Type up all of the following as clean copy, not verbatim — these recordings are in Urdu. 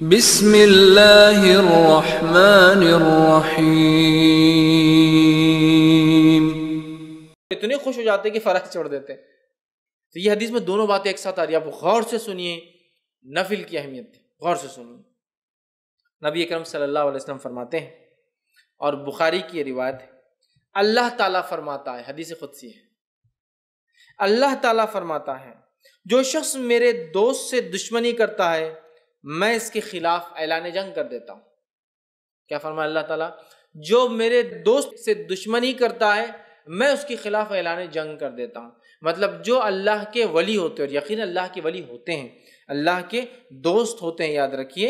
بسم اللہ الرحمن الرحیم۔ اتنے خوش ہو جاتے کہ فرض چھوڑ دیتے۔ تو یہ حدیث میں دونوں باتیں ایک ساتھ آ رہی ہیں، آپ غور سے سنیے نفل کی اہمیت، غور سے سنیے۔ نبی اکرم صلی اللہ علیہ وسلم فرماتے ہیں، اور بخاری کی روایت ہے، اللہ تعالیٰ فرماتا ہے، حدیث قدسی ہے، اللہ تعالیٰ فرماتا ہے جو شخص میرے دوست سے دشمنی کرتا ہے میں اس کے خلاف اعلان جنگ کر دیتا ہوں۔ کیا فرمایا اللہ تعالیٰ؟ جو میرے دوست سے دشمنی کرتا ہے میں اس کے خلاف اعلان جنگ کر دیتا ہوں۔ مطلب جو اللہ کے ولی ہوتے ہیں، اور یقین اللہ کے ولی ہوتے ہیں، اللہ کے دوست ہوتے ہیں، یاد رکھیے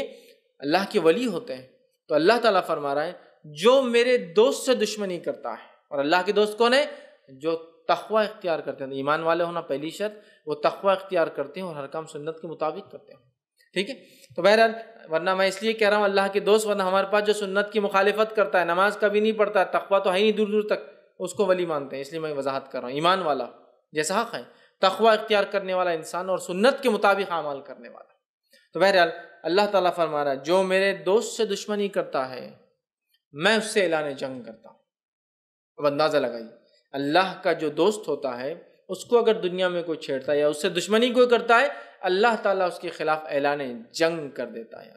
اللہ کے ولی ہوتے ہیں، تو اللہ تعالیٰ فرما رہا ہے جو میرے دوست سے دشمنی کرتا ہے، اور اللہ کے دوست کون ہے؟ جو تقوی اختیار کرتے ہیں، ایمان والے ہونا پہلی شرط، وہ تقوی اختیار کرتے ہیں اور ہر کام سنت کے مطابق کرتے ہیں، ٹھیک ہے؟ تو بہرحال ورنہ میں اس لیے کہہ رہا ہوں اللہ کے دوست، ورنہ ہمارے پاس جو سنت کی مخالفت کرتا ہے، نماز کبھی نہیں پڑھتا ہے، تقوی تو ہے نہیں دور دور تک، اس کو ولی مانتے ہیں، اس لیے میں وضاحت کر رہا ہوں۔ ایمان والا جیسا حق ہے، تقوی اختیار کرنے والا انسان اور سنت کے مطابق اعمال کرنے والا۔ تو بہرحال اللہ تعالیٰ فرما رہا ہے جو میرے دوست سے دشمنی کرتا ہے میں اس سے اعلان جنگ کرتا ہوں۔ اب اندازہ لگائیے، اللہ کا جو دوست ہوتا ہے اس کو اگر دنیا میں کوئی چھیڑتا ہے یا اس سے دشمنی کوئی کرتا ہے، اللہ تعالیٰ اس کے خلاف اعلان جنگ کر دیتا ہے۔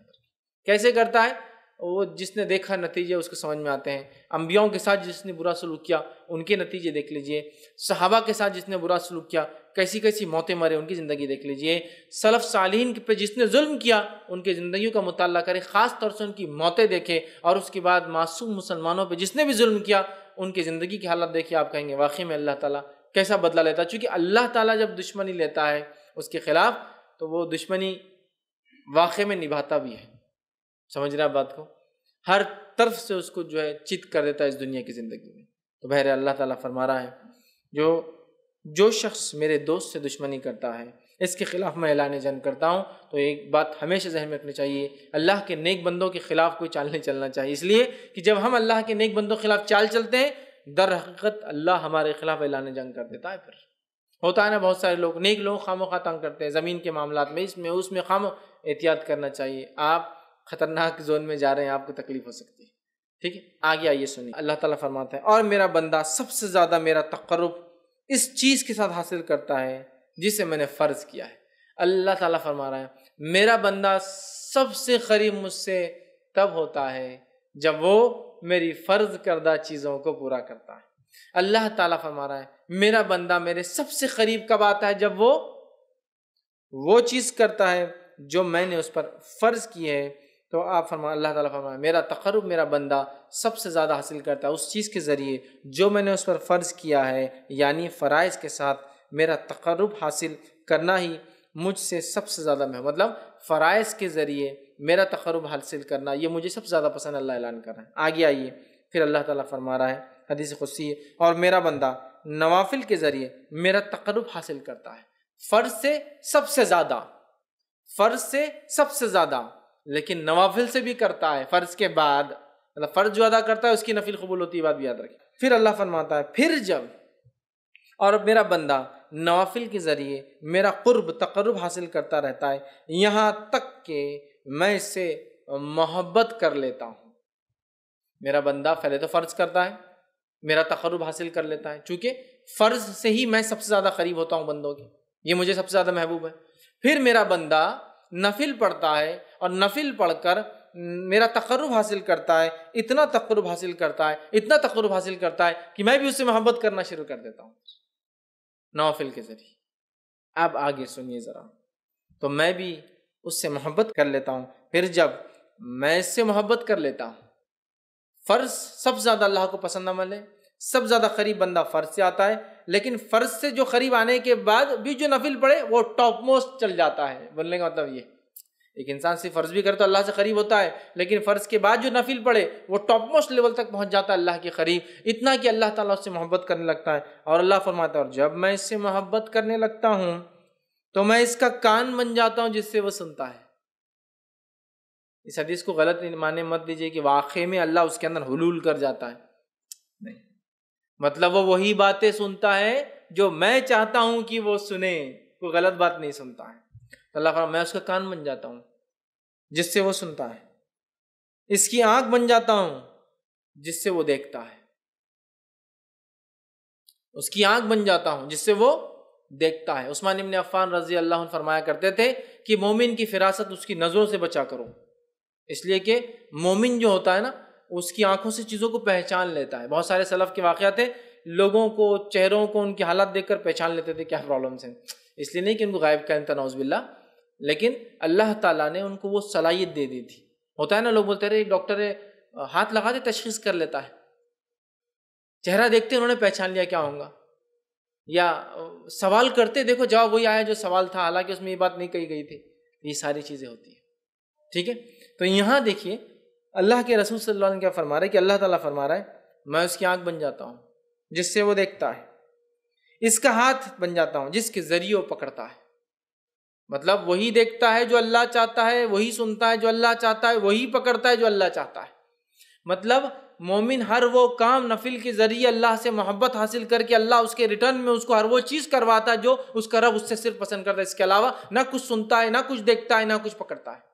کیسے کرتا ہے؟ وہ جس نے دیکھا نتیجے اس کو سمجھ میں آتے ہیں۔ انبیاؤں کے ساتھ جس نے برا سلوک کیا ان کے نتیجے دیکھ لیجئے، صحابہ کے ساتھ جس نے برا سلوک کیا کیسی کیسی موتیں مرے ان کی زندگی دیکھ لیجئے، سلف صالحین پہ جس نے ظلم کیا ان کی زندگیوں کا مطالعہ کرے، خاص طور سے ان کی موتیں دیکھے، اور اس کے بعد معصوم مسلمانوں پہ جس نے بھی ظلم کیا ان کی زندگی کی حالت دیکھے، آپ کہیں گے واقعی میں اللہ تعالیٰ کیسا بدلہ لیتا ہے۔ چونکہ اللہ تعالیٰ جب دشمنی لیتا ہے اس کے خلاف تو وہ دشمنی واقع میں نبھاتا بھی ہے، سمجھ رہے آپ بات کو؟ ہر طرف سے اس کو جو ہے چت کر دیتا ہے اس دنیا کی زندگی میں۔ تو بہرحال اللہ تعالیٰ فرما رہا ہے جو شخص میرے دوست سے دشمنی کرتا ہے اس کے خلاف میں اعلان جنگ کرتا ہوں۔ تو ایک بات ہمیشہ ذہن میں رکھنی چاہیے، اللہ کے نیک بندوں کے خلاف کوئی چال نہیں چلنا چاہیے، اس لیے کہ جب ہم اللہ کے نیک بندوں کے خلاف چال چلتے ہیں در حقیقت اللہ ہمارے خلاف اعلان جنگ کر دیتا ہے۔ پھر ہوتا ہے نا، بہت سارے لوگ نیک لوگ خواہ تنگ کرتے ہیں زمین کے معاملات میں، اس میں احتیاط کرنا چاہیے، آپ خطرناک زون میں جا رہے ہیں، آپ کو تکلیف ہو سکتی ہے، ٹھیک ہے؟ آگے آئیے سنیے، اللہ تعالیٰ فرماتا ہے اور میرا بندہ سب سے زیادہ میرا تقرب اس چیز کے ساتھ حاصل کرتا ہے جسے میں نے فرض کیا ہے۔ اللہ تعالیٰ فرما رہا ہے میرا بندہ سب سے قریب مجھ سے تب ہوتا ہے جب وہ میری فرض کردہ چیزوں کو پورا کرتا ہے۔ اللہ تعالیٰ فرما رہا ہے میرا بندہ میرے سب سے قریب کب آتا ہے؟ جب وہ چیز کرتا ہے جو میں نے اس پر فرض کی ہے۔ تو آپ اللہ تعالیٰ فرمایا میرا تقرب میرا بندہ سب سے زیادہ حاصل کرتا ہے اس چیز کے ذریعے جو میں نے اس پر فرض کیا ہے، یعنی فرائض کے ساتھ میرا تقرب حاصل کرنا ہی مجھ سے سب سے زیادہ مطلب فرائض کے ذریعے میرا تقرب حاصل کرنا یہ مجھے سب سے زیادہ پسند اللہ اعلان کر رہا ہے۔ آگے آئیے پھر اللہ تعالیٰ فرما رہا ہے حدیث قدسی ہے اور میرا بندہ نوافل کے ذریعے میرا تقرب حاصل کرتا ہے، فرض سے سب سے زیادہ، لیکن نوافل سے بھی کرتا ہے فرض کے بعد، مطلب فرض جو ادا کرتا ہے اس کی نفل قبول ہوتی ہے، بات بھی یاد رکھیں۔ پھر اللہ فرماتا ہے پھر جب اور میرا بندہ نوافل کے ذریعے میرا تقرب حاصل کرتا رہتا ہے یہاں تک کہ میں اس سے محبت کر لیتا ہوں۔ میرا بندہ پہلے تو فرض کرتا ہے، میرا تقرب حاصل کر لیتا ہے، چونکہ فرض سے ہی میں سب سے زیادہ قریب ہوتا ہوں بندوں کے، یہ مجھے سب سے زیادہ محبوب ہے۔ پھر میرا بندہ نفل پڑھتا ہے اور نفل پڑھ کر میرا تقرب حاصل کرتا ہے، اتنا تقرب حاصل کرتا ہے کہ میں بھی اس سے محبت کرنا شروع کر دیتا ہوں نوافل کے ذریعے۔ اب آگے سنیے ذرا، تو میں بھی اس سے محبت کر لیتا ہوں، پھر جب میں اس سے محبت کر لیتا ہوں، فرض سب سے زیادہ اللہ کو پسند عمل ہے، سب زیادہ قریب بندہ فرض سے آتا ہے، لیکن فرض سے جو قریب آنے کے بعد بھی جو نفل پڑھے وہ ٹاپ موسٹ چل جاتا ہے۔ بولنے کا مطلب یہ، ایک انسان صرف فرض بھی کرے تو اللہ سے قریب ہوتا ہے، لیکن فرض کے بعد جو نفل پڑھے وہ ٹاپ موسٹ لیول تک پہنچ جاتا ہے اللہ کے قریب، اتنا کہ اللہ تعالیٰ اس سے محبت کرنے لگتا ہے۔ اور اللہ فرماتا ہے اور جب میں اس سے محبت کرنے لگتا ہوں تو میں اس کا کان بن جاتا ہوں جس سے وہ سنتا ہے۔ اس حدیث کو غلط معنی مت لیجیے کہ واقعی میں اللہ اس کے اندر حلول کر جاتا ہے، نہیں، مطلب وہ وہی باتیں سنتا ہے جو میں چاہتا ہوں کہ وہ سنے، کوئی غلط بات نہیں سنتا ہے۔ تو اللہ فرماتا ہے میں اس کا کان بن جاتا ہوں، جس سے وہ سنتا ہے، اس کی آنکھ بن جاتا ہوں جس سے وہ دیکھتا ہے، اس کی آنکھ بن جاتا ہوں جس سے وہ دیکھتا ہے۔ عثمان ابن عفان رضی اللہ عنہ فرمایا کرتے تھے کہ مومن کی فراست اس کی نظروں سے بچا کرو، اس لیے کہ مومن جو ہوتا ہے نا اس کی آنکھوں سے چیزوں کو پہچان لیتا ہے۔ بہت سارے سلف کے واقعات ہیں، لوگوں کو، چہروں کو، ان کی حالت دیکھ کر پہچان لیتے تھے کیا پرابلمس ہیں، اس لیے نہیں کہ ان کو غائب کریں نعوذ باللہ، لیکن اللہ تعالیٰ نے ان کو وہ صلاحیت دے دی تھی۔ ہوتا ہے نا، لوگ بولتے رہے ڈاکٹر ہاتھ لگا دے تشخیص کر لیتا ہے، چہرہ دیکھتے انہوں نے پہچان لیا کیا ہوگا، یا سوال کرتے دیکھو جواب وہی آیا جو سوال تھا، حالانکہ اس میں یہ بات نہیں کہی گئی تھی۔ یہ ساری چیزیں ہوتی ہیں، ٹھیک ہے۔ تو یہاں دیکھیے اللہ کے رسول صلی اللہ علیہ وسلم کیا فرما رہے ہیں کہ اللہ تعالیٰ فرما رہا ہے میں اس کی آنکھ بن جاتا ہوں جس سے وہ دیکھتا ہے، اس کا ہاتھ بن جاتا ہوں جس کے ذریعے وہ پکڑتا ہے۔ مطلب وہی دیکھتا ہے جو اللہ چاہتا ہے، وہی سنتا ہے جو اللہ چاہتا ہے، وہی پکڑتا ہے جو اللہ چاہتا ہے۔ مطلب مومن ہر وہ کام نفل کے ذریعے اللہ سے محبت حاصل کر کے اللہ اس کے ریٹرن میں اس کو ہر وہ چیز کرواتا ہے جو اس کا رب اس سے صرف پسند کرتا ہے، اس کے علاوہ نہ کچھ سنتا ہے، نہ کچھ دیکھتا ہے، نہ کچھ پکڑتا ہے۔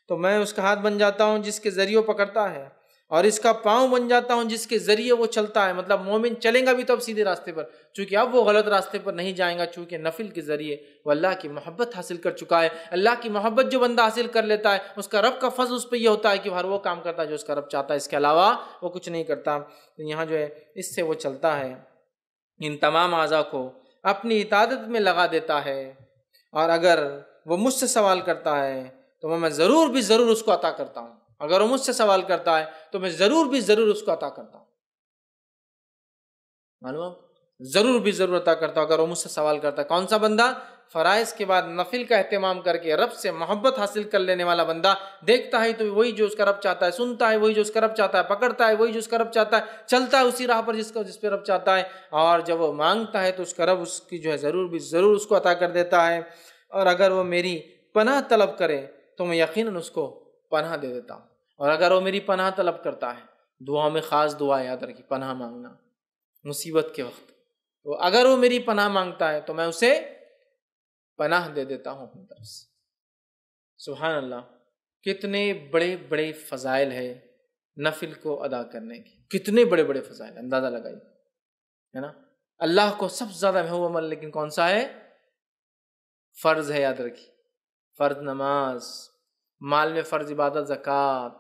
تو میں اس کا ہاتھ بن جاتا ہوں جس کے ذریعے وہ پکڑتا ہے، اور اس کا پاؤں بن جاتا ہوں جس کے ذریعے وہ چلتا ہے۔ مطلب مومن چلیں گا بھی تو اب سیدھے راستے پر، چونکہ اب وہ غلط راستے پر نہیں جائیں گا، چونکہ نفل کے ذریعے وہ اللہ کی محبت حاصل کر چکا ہے۔ اللہ کی محبت جو بندہ حاصل کر لیتا ہے اس کا رب کا فضل اس پہ یہ ہوتا ہے کہ وہ ہر وہ کام کرتا ہے جو اس کا رب چاہتا ہے، اس کے علاوہ وہ کچھ نہیں کرتا۔ تو یہاں جو ہے اس سے وہ چلتا ہے، ان تمام اعضاء کو اپنی اطاعت میں لگا دیتا ہے، اور اگر وہ مجھ سے سوال کرتا ہے تو میں ضرور بھی ضرور اس کو عطا کرتا ہوں۔ اگر وہ مجھ سے سوال کرتا ہے تو میں ضرور بھی ضرور اس کو عطا کرتا ہوں، معلوم، ضرور بھی ضرور عطا کرتا ہوں اگر وہ مجھ سے سوال کرتا ہے۔ کون سا بندہ؟ فرائض کے بعد نفل کا اہتمام کر کے رب سے محبت حاصل کر لینے والا بندہ، دیکھتا ہے تو وہی جو اس کا رب چاہتا ہے، سنتا ہے وہی جو اس کا رب چاہتا ہے، پکڑتا ہے وہی جو اس کا رب چاہتا ہے، چلتا ہے اسی راہ پر جس پہ رب چاہتا ہے، اور جب وہ مانگتا ہے تو اس کا رب اس کی جو ہے ضرور بھی ضرور اس کو عطا کر دیتا ہے۔ اور اگر وہ میری پناہ طلب کرے تو میں یقیناً اس کو پناہ دے دیتا ہوں، اور اگر وہ میری پناہ طلب کرتا ہے، دعا میں خاص دعا یاد رکھی، پناہ مانگنا مصیبت کے وقت، تو اگر وہ میری پناہ مانگتا ہے تو میں اسے پناہ دے دیتا ہوں اپنی طرف سے۔ سبحان اللہ، کتنے بڑے بڑے فضائل ہے نفل کو ادا کرنے کی، کتنے بڑے بڑے فضائل، اندازہ لگائیے، ہے نا۔ اللہ کو سب سے زیادہ محبوب عمل لیکن کون سا ہے؟ فرض ہے، یاد رکھیے، فرض نماز، مال میں فرض عبادت زکوٰۃ،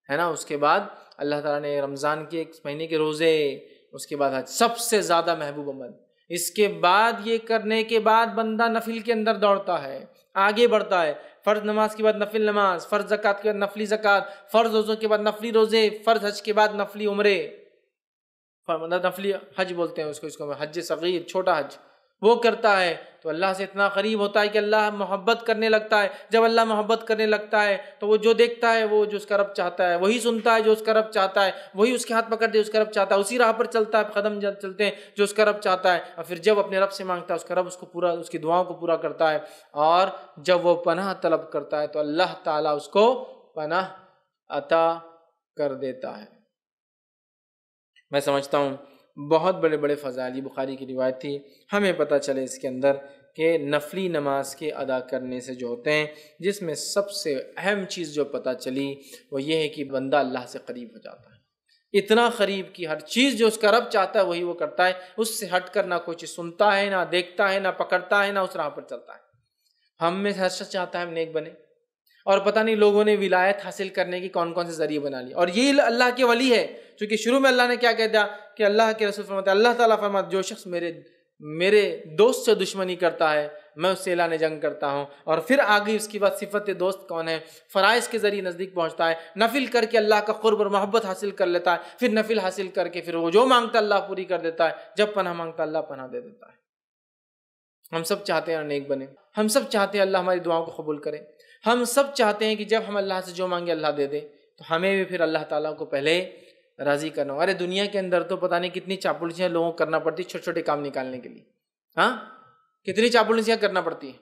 ہے نا۔ اس کے بعد اللہ تعالیٰ نے رمضان کے ایک مہینے کے روزے، اس کے بعد حج، سب سے زیادہ محبوب عمل۔ اس کے بعد یہ کرنے کے بعد بندہ نفل کے اندر دوڑتا ہے، آگے بڑھتا ہے۔ فرض نماز کے بعد نفل نماز، فرض زکوٰۃ کے بعد نفلی زکوٰۃ، فرض روزوں کے بعد نفلی روزے، فرض حج کے بعد نفلی عمرے، نفلی حج بولتے ہیں اس کو حج صغیر، چھوٹا حج، وہ کرتا ہے تو اللہ سے اتنا قریب ہوتا ہے کہ اللہ محبت کرنے لگتا ہے۔ جب اللہ محبت کرنے لگتا ہے تو وہ جو دیکھتا ہے وہ جو اس کا رب چاہتا ہے، وہی سنتا ہے جو اس کا رب چاہتا ہے، وہی اس کے ہاتھ پکڑ دے اس کا رب چاہتا ہے، اسی راہ پر چلتا ہے، قدم چلتے ہیں جو اس کا رب چاہتا ہے، اور پھر جب اپنے رب سے مانگتا ہے اس کا رب اس کو پورا، اس کی دعاؤں کو پورا کرتا ہے، اور جب وہ پناہ طلب کرتا ہے تو اللہ تعالیٰ اس کو پناہ عطا کر دیتا ہے۔ میں سمجھتا ہوں بہت بڑے بڑے فضائل، یہ بخاری کی روایت تھی، ہمیں پتہ چلے اس کے اندر کہ نفلی نماز کے ادا کرنے سے جو ہوتے ہیں، جس میں سب سے اہم چیز جو پتہ چلی وہ یہ ہے کہ بندہ اللہ سے قریب ہو جاتا ہے، اتنا قریب کہ ہر چیز جو اس کا رب چاہتا ہے وہی وہ کرتا ہے، اس سے ہٹ کر نہ کوئی چیز سنتا ہے، نہ دیکھتا ہے، نہ پکڑتا ہے، نہ اس راہ پر چلتا ہے۔ ہم میں سے ہر شخص چاہتا ہے ہم نیک بنے، اور پتہ نہیں لوگوں نے ولایت حاصل کرنے کی کون کون سے ذریعے بنا لیے، اور یہ اللہ کے ولی ہے، چونکہ شروع میں اللہ نے کیا کہہ دیا کہ اللہ کے رسول فرماتے ہیں، اللہ تعالیٰ فرماتے جو شخص میرے دوست سے دشمنی کرتا ہے میں اس سے اعلان جنگ کرتا ہوں، اور پھر آگے اس کی بات صفت دوست کون ہے، فرائض کے ذریعے نزدیک پہنچتا ہے، نفل کر کے اللہ کا قرب اور محبت حاصل کر لیتا ہے، پھر نفل حاصل کر کے پھر وہ جو مانگتا اللہ پوری کر دیتا ہے، جب پناہ مانگتا اللہ پناہ دے دیتا ہے۔ ہم سب چاہتے ہیں نیک بنے، ہم سب چاہتے ہیں اللہ ہماری دعاؤں کو قبول کرے، ہم سب چاہتے ہیں کہ جب ہم اللہ سے جو مانگے اللہ دے دے، تو ہمیں بھی پھر اللہ تعالیٰ کو پہلے راضی کرنا ہو۔ ارے دنیا کے اندر تو پتہ نہیں کتنی چاپلوسیاں لوگوں کو کرنا پڑتی چھوٹے چھوٹے کام نکالنے کے لیے، ہاں کتنی چاپلوسیاں کرنا پڑتی ہیں۔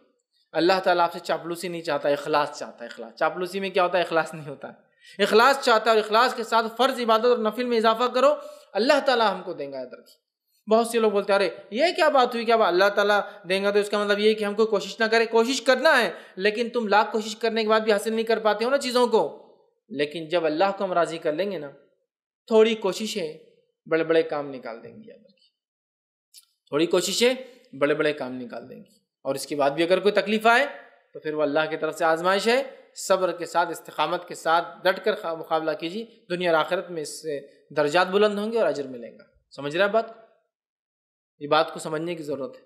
اللہ تعالیٰ آپ سے چاپلوسی نہیں چاہتا، اخلاص چاہتا ہے۔ اخلاص، چاپلوسی میں کیا ہوتا ہے؟ اخلاص نہیں ہوتا ہے، اخلاص چاہتا ہے، اور اخلاص کے ساتھ فرض عبادت اور نفل میں اضافہ کرو، اللہ تعالیٰ ہم کو دیں گا۔ یاد رکھیے بہت سے لوگ بولتے ہیں ارے یہ کیا بات ہوئی، کیا اللہ تعالیٰ دیں گا تو اس کا مطلب یہ ہے کہ ہم کو کوشش نہ کریں. کوشش کرنا ہے، لیکن تم لاکھ کوشش کرنے کے بعد بھی حاصل نہیں کر پاتے ہو نا چیزوں کو. لیکن جب اللہ کو ہم راضی کر لیں گے نا، تھوڑی کوششیں بڑے بڑے کام نکال دیں گی. تھوڑی کوششیں بڑے بڑے کام نکال دیں گی. اور اس کے بعد بھی اگر کوئی تکلیف آئے تو پھر وہ اللہ کی طرف سے آزمائش ہے. صبر کے ساتھ، استقامت کے ساتھ ڈٹ کر مقابلہ کیجیے. دنیا اور آخرت میں اس سے درجات بلند ہوں گے اور اجر ملے گا. سمجھ رہے ہیں بات؟ یہ بات کو سمجھنے کی ضرورت ہے.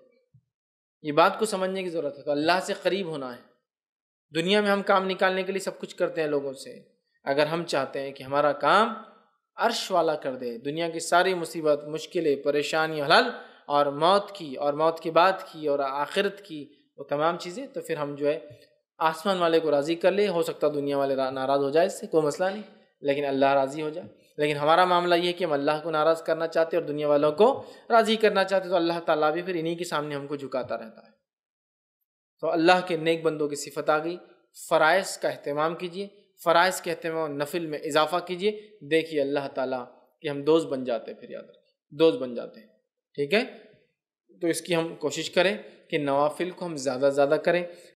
یہ بات کو سمجھنے کی ضرورت ہے. تو اللہ سے قریب ہونا ہے. دنیا میں ہم کام نکالنے کے لیے سب کچھ کرتے ہیں لوگوں سے. اگر ہم چاہتے ہیں کہ ہمارا کام عرش والا کر دے، دنیا کی ساری مصیبت، مشکلیں، پریشانی حل، اور موت کی اور موت کے بعد کی اور آخرت کی وہ تمام چیزیں، تو پھر ہم جو ہے آسمان والے کو راضی کر لیں. ہو سکتا دنیا والے ناراض ہو جائے، اس سے کوئی مسئلہ نہیں، لیکن اللہ راضی ہو جائے. لیکن ہمارا معاملہ یہ ہے کہ ہم اللہ کو ناراض کرنا چاہتے اور دنیا والوں کو راضی کرنا چاہتے، تو اللہ تعالیٰ بھی پھر انہی کے سامنے ہم کو جھکاتا رہتا ہے. تو اللہ کے نیک بندوں کی صفت آ گئی. فرائض کا اہتمام کیجیے، فرائض کے اہتمام نفل میں اضافہ کیجیے. دیکھیے اللہ تعالیٰ کہ ہم دوست بن جاتے ہیں. پھر یاد رکھیے دوست بن جاتے ہیں. ٹھیک ہے، تو اس کی ہم کوشش کریں کہ نوافل کو ہم زیادہ سے زیادہ کریں.